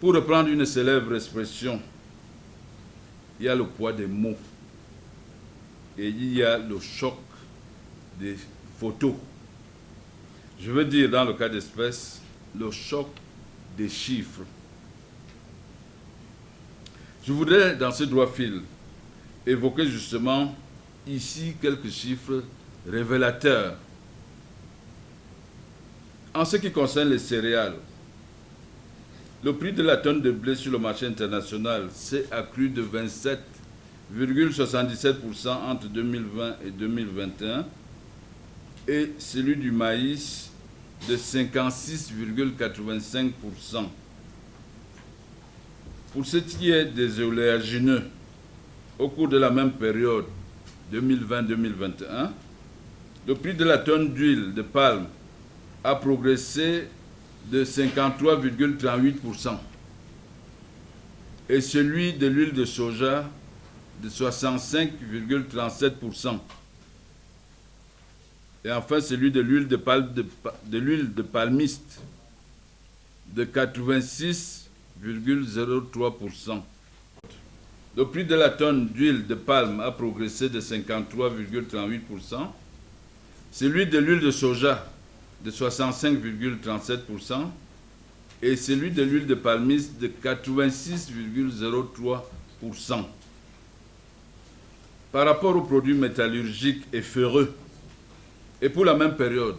Pour reprendre une célèbre expression, il y a le poids des mots et il y a le choc des photos. Je veux dire, dans le cas d'espèce, le choc des chiffres. Je voudrais, dans ce droit fil, évoquer justement ici quelques chiffres révélateurs. En ce qui concerne les céréales, le prix de la tonne de blé sur le marché international s'est accru de 27,77% entre 2020 et 2021 et celui du maïs de 56,85%. Pour ce qui est des oléagineux, au cours de la même période 2020-2021, le prix de la tonne d'huile de palme a progressé de 53,38% et celui de l'huile de soja de 65,37%. Et enfin celui de l'huile de palmiste de 86,03%. Le prix de la tonne d'huile de palme a progressé de 53,38%, celui de l'huile de soja de 65,37% et celui de l'huile de palmiste de 86,03%. Par rapport aux produits métallurgiques et ferreux, et pour la même période,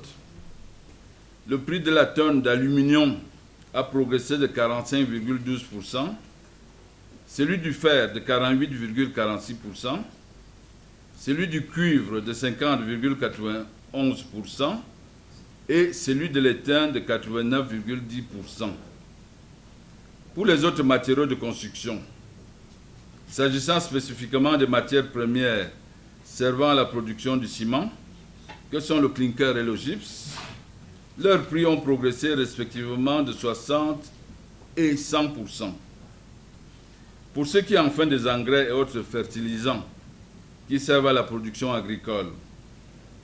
le prix de la tonne d'aluminium a progressé de 45,12%, celui du fer de 48,46%, celui du cuivre de 50,91% et celui de l'étain de 89,10%. Pour les autres matériaux de construction, s'agissant spécifiquement des matières premières servant à la production du ciment, que sont le clinker et le gypse, leurs prix ont progressé respectivement de 60% et 100%. Pour ce qui est enfin des engrais et autres fertilisants qui servent à la production agricole,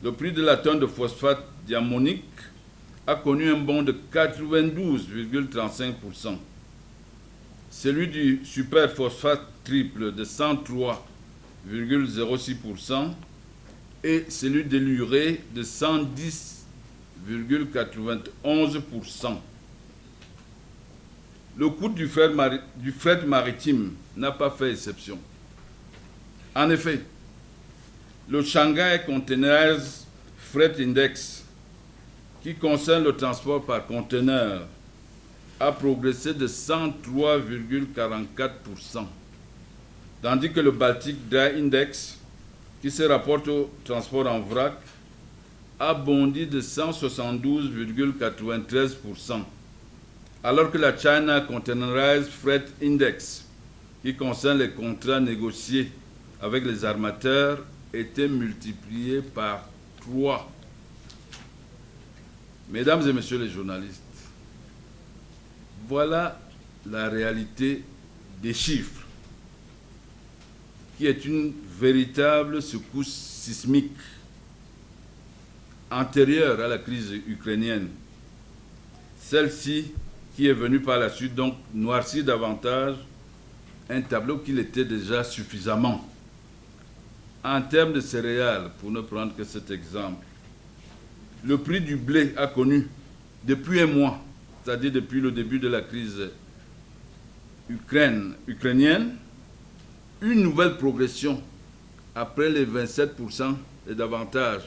le prix de la tonne de phosphate diamonique a connu un bond de 92,35%. Celui du superphosphate triple de 103,06% et celui de l'urée de 110,91%. Le coût du fret maritime n'a pas fait exception. En effet, le Shanghai Containers Freight Index, qui concerne le transport par conteneur, a progressé de 103,44%, tandis que le Baltic Dry Index, qui se rapporte au transport en vrac, a bondi de 172,93%, alors que la China Containerized Freight Index, qui concerne les contrats négociés avec les armateurs, était multiplié par 3. Mesdames et messieurs les journalistes, voilà la réalité des chiffres, qui est une véritable secousse sismique antérieure à la crise ukrainienne. Celle-ci qui est venue par la suite donc noircir davantage un tableau qu'il était déjà suffisamment. En termes de céréales, pour ne prendre que cet exemple, le prix du blé a connu depuis un mois, c'est-à-dire depuis le début de la crise ukrainienne, une nouvelle progression après les 27% et davantage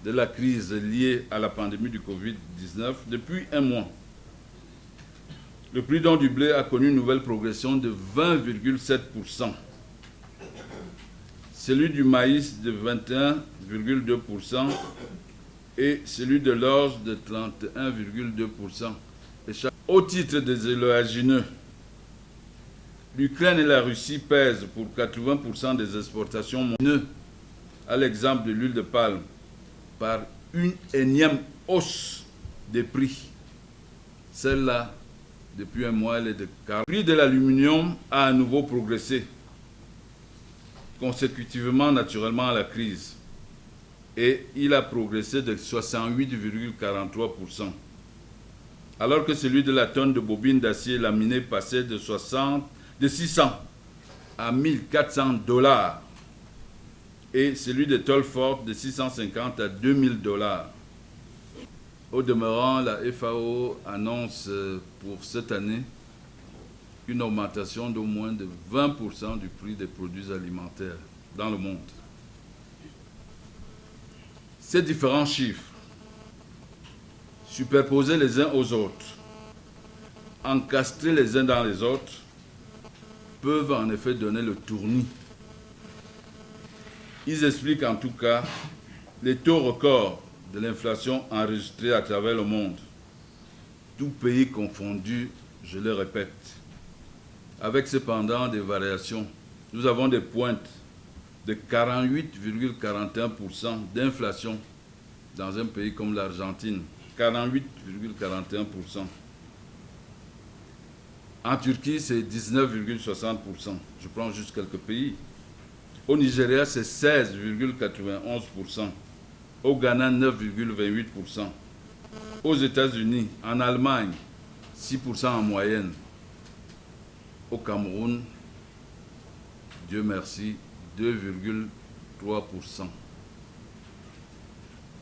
de la crise liée à la pandémie du Covid-19 depuis un mois. Le prix donc du blé a connu une nouvelle progression de 20,7%. Celui du maïs de 21,2% et celui de l'orge de 31,2%. Au titre des oléagineux, l'Ukraine et la Russie pèsent pour 80% des exportations mondiales, à l'exemple de l'huile de palme, par une énième hausse des prix. Celle-là, depuis un mois, elle est de 40. Le prix de l'aluminium a à nouveau progressé, consécutivement naturellement à la crise, et il a progressé de 68,43%. alors que celui de la tonne de bobine d'acier laminé passait de 600 à 1400 $, et celui de tôle forte de 650 à 2000 $. Au demeurant, la FAO annonce pour cette année une augmentation d'au moins de 20% du prix des produits alimentaires dans le monde. Ces différents chiffres, superposés les uns aux autres, encastrés les uns dans les autres, peuvent en effet donner le tournis. Ils expliquent en tout cas les taux records de l'inflation enregistrés à travers le monde, tous pays confondus, je le répète. Avec cependant des variations, nous avons des pointes de 48,41% d'inflation dans un pays comme l'Argentine, 48,41%. En Turquie, c'est 19,60%. Je prends juste quelques pays. Au Nigeria, c'est 16,91%. Au Ghana, 9,28%. Aux États-Unis, en Allemagne, 6% en moyenne. Au Cameroun, Dieu merci, 2,3%.